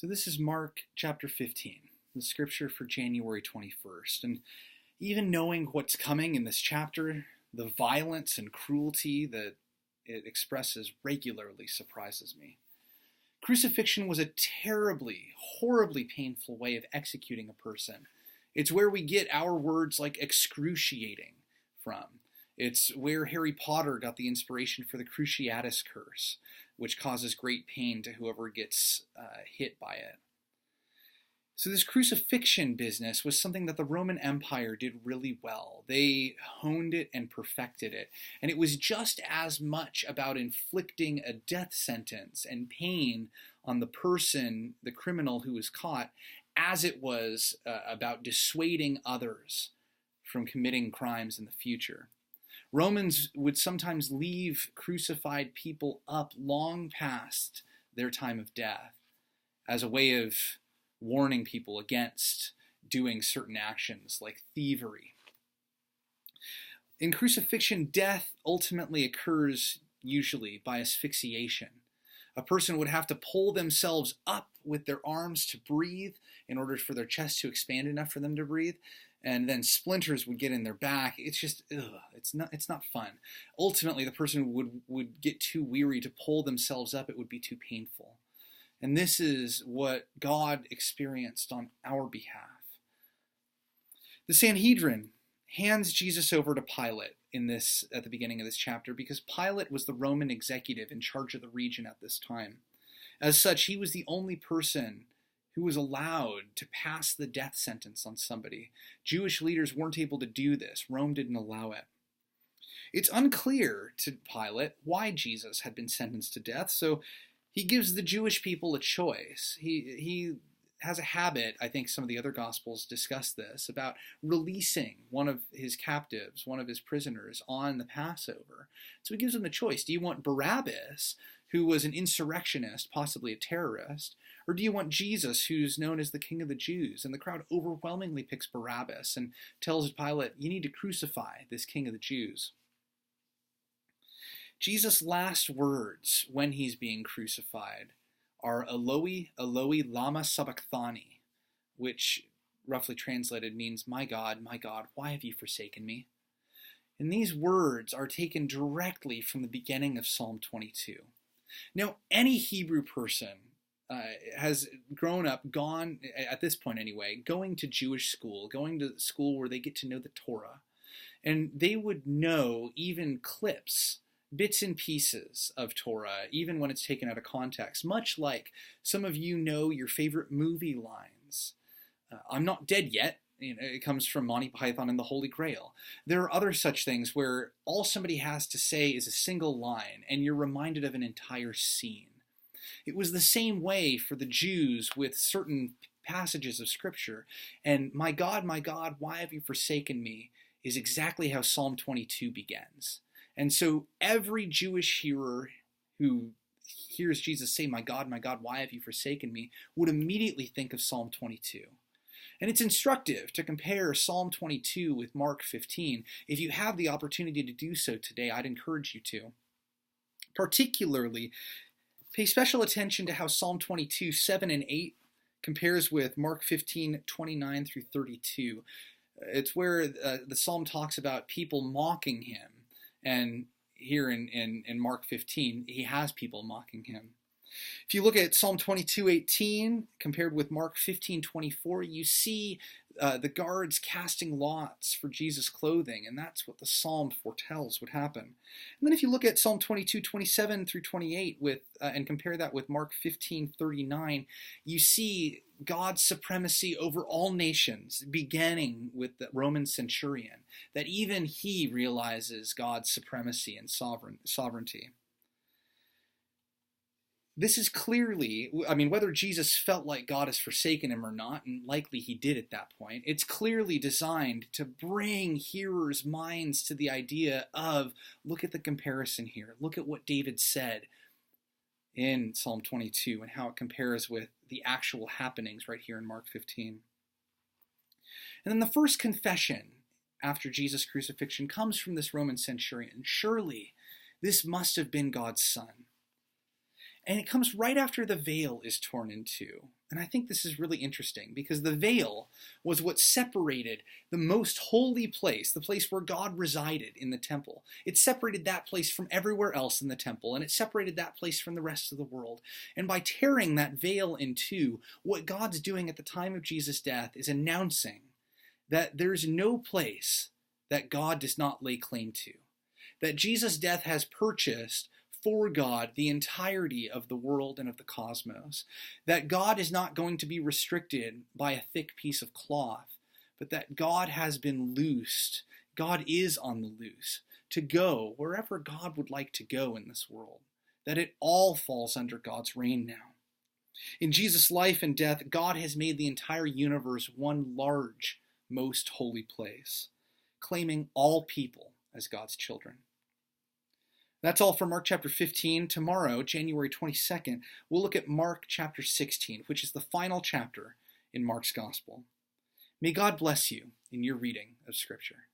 So this is Mark chapter 15, the scripture for January 21st. And even knowing what's coming in this chapter, the violence and cruelty that it expresses regularly surprises me. Crucifixion was a terribly, horribly painful way of executing a person. It's where we get our words like excruciating from. It's where Harry Potter got the inspiration for the Cruciatus Curse, which causes great pain to whoever gets hit by it. So this crucifixion business was something that the Roman Empire did really well. They honed it and perfected it. And it was just as much about inflicting a death sentence and pain on the person, the criminal who was caught, as it was about dissuading others from committing crimes in the future. Romans would sometimes leave crucified people up long past their time of death as a way of warning people against doing certain actions like thievery. In crucifixion, death ultimately occurs usually by asphyxiation. A person would have to pull themselves up with their arms to breathe in order for their chest to expand enough for them to breathe. And then splinters would get in their back. It's just, it's not fun. Ultimately, the person would get too weary to pull themselves up. It would be too painful. And this is what God experienced on our behalf. The Sanhedrin hands Jesus over to Pilate at the beginning of this chapter because Pilate was the Roman executive in charge of the region at this time. As such, he was the only person who was allowed to pass the death sentence on somebody. Jewish leaders weren't able to do this. Rome didn't allow it. It's unclear to Pilate why Jesus had been sentenced to death, so he gives the Jewish people a choice. He has a habit, I think some of the other Gospels discuss this, about releasing one of his captives, one of his prisoners, on the Passover. So he gives them the choice. Do you want Barabbas, who was an insurrectionist, possibly a terrorist, or do you want Jesus, who's known as the King of the Jews? And the crowd overwhelmingly picks Barabbas and tells Pilate, you need to crucify this King of the Jews. Jesus' last words when he's being crucified are Eloi, Eloi, lama sabachthani, which roughly translated means, my God, why have you forsaken me? And these words are taken directly from the beginning of Psalm 22. Now, any Hebrew person has grown up, gone, at this point anyway, going to Jewish school, going to school where they get to know the Torah. And they would know even clips, bits and pieces of Torah, even when it's taken out of context, much like some of you know your favorite movie lines. I'm not dead yet. It comes from Monty Python and the Holy Grail. There are other such things where all somebody has to say is a single line, and you're reminded of an entire scene. It was the same way for the Jews with certain passages of Scripture. And my God, why have you forsaken me, is exactly how Psalm 22 begins. And so every Jewish hearer who hears Jesus say, my God, why have you forsaken me, would immediately think of Psalm 22. And it's instructive to compare Psalm 22 with Mark 15. If you have the opportunity to do so today, I'd encourage you to. Particularly, pay special attention to how Psalm 22, 7 and 8 compares with Mark 15, 29 through 32. It's where the psalm talks about people mocking him. And here in Mark 15, he has people mocking him. If you look at Psalm 22:18 compared with Mark 15:24, you see the guards casting lots for Jesus' clothing, and that's what the psalm foretells would happen. And then if you look at Psalm 22:27 through 28 and compare that with Mark 15:39, you see God's supremacy over all nations, beginning with the Roman centurion, that even he realizes God's supremacy and sovereignty. This is clearly, whether Jesus felt like God has forsaken him or not, and likely he did at that point, it's clearly designed to bring hearers' minds to the idea of, look at the comparison here. Look at what David said in Psalm 22 and how it compares with the actual happenings right here in Mark 15. And then the first confession after Jesus' crucifixion comes from this Roman centurion. Surely this must have been God's son. And it comes right after the veil is torn in two. And I think this is really interesting because the veil was what separated the most holy place, the place where God resided in the temple. It separated that place from everywhere else in the temple, and it separated that place from the rest of the world. And by tearing that veil in two, what God's doing at the time of Jesus' death is announcing that there's no place that God does not lay claim to, that Jesus' death has purchased for God the entirety of the world and of the cosmos, that God is not going to be restricted by a thick piece of cloth, but that God has been loosed, God is on the loose, to go wherever God would like to go in this world, that it all falls under God's reign now. In Jesus' life and death, God has made the entire universe one large, most holy place, claiming all people as God's children. That's all for Mark chapter 15. Tomorrow, January 22nd, we'll look at Mark chapter 16, which is the final chapter in Mark's Gospel. May God bless you in your reading of Scripture.